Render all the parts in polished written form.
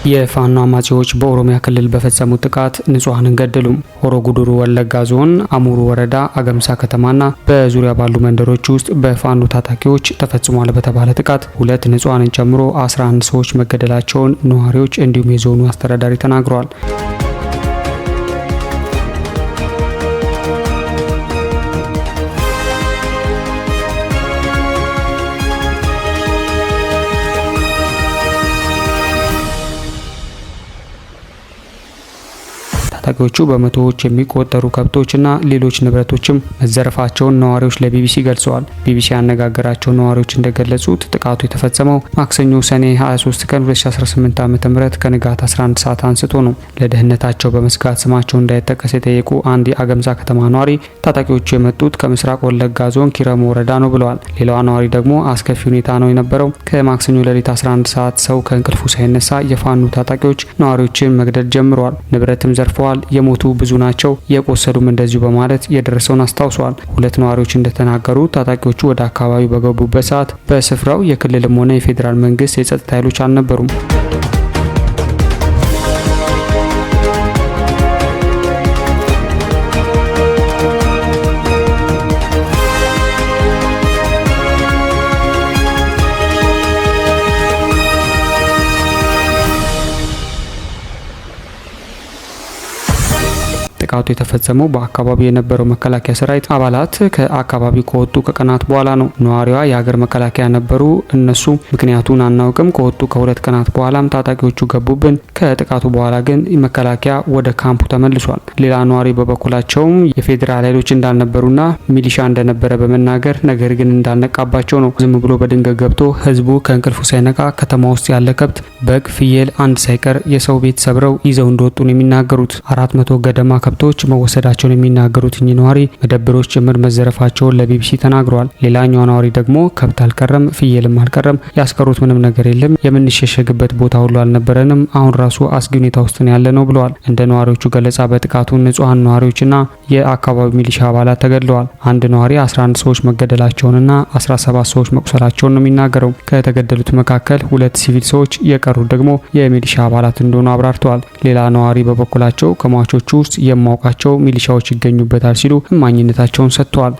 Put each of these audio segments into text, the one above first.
የፋኖ አማጺዎች በኦሮሚያ ክልል በፈጸሙት ጥቃት ንጹሃንን ገደሉ። ሆሮ ጉዱሩ ወለጋ ዞን አሙሩ ወረዳ አገምሳ ከተማና በዙሪያ ባሉ መንደሮች ውስጥ በፋኖ ታጣቂዎች ተፈጽሟል በተባለ ጥቃት 2 ንጹሃንን ጨምሮ 11 ሰዎች መገደላቸውን ነዋሪዎች እንዲሁም የዞኑ አስተዳዳሪ ተናግረዋል። ታጣቂዎቹ በመቶዎች የሚቆጠሩ ከብቶችና ሌሎች ንብረቶችም መዘረፋቸውን ነዋሪዎች ለቢቢሲ ገልጸዋል። ቢቢሲ ያነጋገራቸው ነዋሪዎች እንደገለጹት ጥቃቱ የተፈጸመው ማክሰኞ ሰኔ 23 ቀን 2018 ዓ.ም ከንጋት 11 ሰዓት አንስቶ ነው። ለደህንነታቸው በመስጋት ስማቸው እንዳይጠቀስ የጠየቁ አንድ የአገምሳ ከተማ ነዋሪ ታጣቂዎቹ የመጡት ከምስራቅ ወለጋ ዞን ኪረሙ ወረዳ ነው ብለዋል። ሌላዋ ነዋሪ ደግሞ አስከፊ ሁኔታ ነው የነበረው። ከማክሰኞ ሌሊት 11 ሰዓት ሰው ከእንቅልፉ ሳይነሳ የፋኖ ታጣቂዎች ነዋሪዎችን መግደል ጀምረዋል። ንብረትም ዘርፈዋል። የሞቱ ብዙ ናቸው፣ የቆሰሉም እንደዚሁ በማለት የደረሰውን አስታውሰዋል። 2 ነዋሪዎች እንደተናገሩ ታጣቂዎቹ ወደ አካባቢው በገቡበት ሰዓት በስፍራው የክልልም ሆነ የፌዴራል መንግስት የጸጥታ ኃይሎች አልነበሩም። ጥቃቱ የተፈጸመው በአካባቢው የነበረው መከላከያ ሰራዊት አባላት ከአካባቢው ከወጡ ከቀናት በኋላ ነው። ነዋሪዋ የሀገር መከላከያ ነበሩ፣ እነሱ ምክንያቱን አናውቅም፣ ከወጡ ከ2 ቀናት በኋላም ታጣቂዎቹ ገቡብን፣ ከጥቃቱ በኋላ ግን መከላከያ ወደ ካምፑ ተመልሷል። ሌላ ነዋሪ በበኩላቸውም የፌዴራል ኃይሎች እንዳልነበሩና ሚሊሻ እንደነበረ በመናገር ነገር ግን እንዳልነቃባቸው ነው። ዝም ብሎ በድንገት ገብቶ ህዝቡ ከእንቅልፉ ሳይነቃ ከተማ ውስጥ ያለ ከብት፣ በግ፣ ፍየል አንድ ሳይቀር የሰው ቤት ሰብረው ይዘው እንደወጡ ነው የሚናገሩት። 400 ገደማ ከብቶች መወሰዳቸውን የሚናገሩት እኚህ ነዋሪ መደብሮች ጭምር መዘረፋቸውን ለቢቢሲ ተናግረዋል። ሌላኛው ነዋሪ ደግሞ ከብት አልቀረም፣ ፍየልም አልቀረም፣ ያስቀሩት ምንም ነገር የለም፣ የምንሸሸግበት ቦታ ሁሉ አልነበረንም፣ አሁን ራሱ አስጊ ሁኔታ ውስጥ ነው ያለ ነው ብለዋል። እንደ ነዋሪዎቹ ገለጻ በጥቃቱ ንጹሃን ነዋሪዎችና የአካባቢው ሚሊሻ አባላት ተገድለዋል። አንድ ነዋሪ 11 ሰዎች መገደላቸውንና 17 ሰዎች መቁሰላቸውን ነው የሚናገረው። ከተገደሉት መካከል 2 ሲቪል ሰዎች፣ የቀሩት ደግሞ የሚሊሻ አባላት እንደሆኑ አብራርተዋል። ሌላ ነዋሪ በበኩላቸው ከሟቾቹ ውስጥ የማውቃቸው ሚሊሻዎች ይገኙበታል ሲሉ እማኝነታቸውን ሰጥተዋል።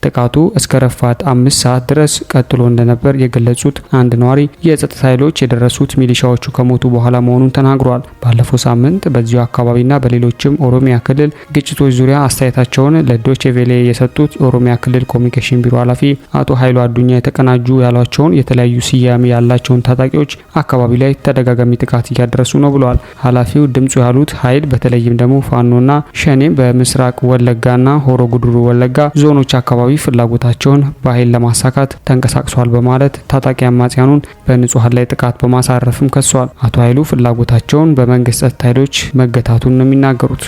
ጥቃቱ እስከ ረፋት 5 ሰዓት ድረስ ቀጥሎ እንደነበር የገለጹት አንድ ነዋሪ የጸጥታ ኃይሎች የደረሱት ሚሊሻዎቹ ከሞቱ በኋላ መሆኑን ተናግረዋል። ባለፈው ሳምንት በዚሁ አካባቢና በሌሎችም ኦሮሚያ ክልል ግጭቶች ዙሪያ አስተያየታቸውን ለዶቼ ቬሌ የሰጡት የኦሮሚያ ክልል ኮሚኒኬሽን ቢሮ ኃላፊ አቶ ኃይሉ አዱኛ የተቀናጁ ያሏቸውን የተለያዩ ስያሜ ያላቸውን ታጣቂዎች አካባቢ ላይ ተደጋጋሚ ጥቃት እያደረሱ ነው ብለዋል። ኃላፊው ድምጹ ያሉት ኃይል በተለይም ደግሞ ፋኖና ሸኔ በምስራቅ ወለጋና ሆሮ ጉዱሩ ወለጋ ዞኖች አካባቢ ፍላጎታቸውን በኃይል ለማሳካት ተንቀሳቅሷል በማለት ታጣቂ አማጺያኑን በንጹሃን ላይ ጥቃት በማሳረፍም ከሷል። አቶ ኃይሉ ፍላጎታቸውን በመንግስት ጸጥታ ኃይሎች መገታቱን ነው የሚናገሩት።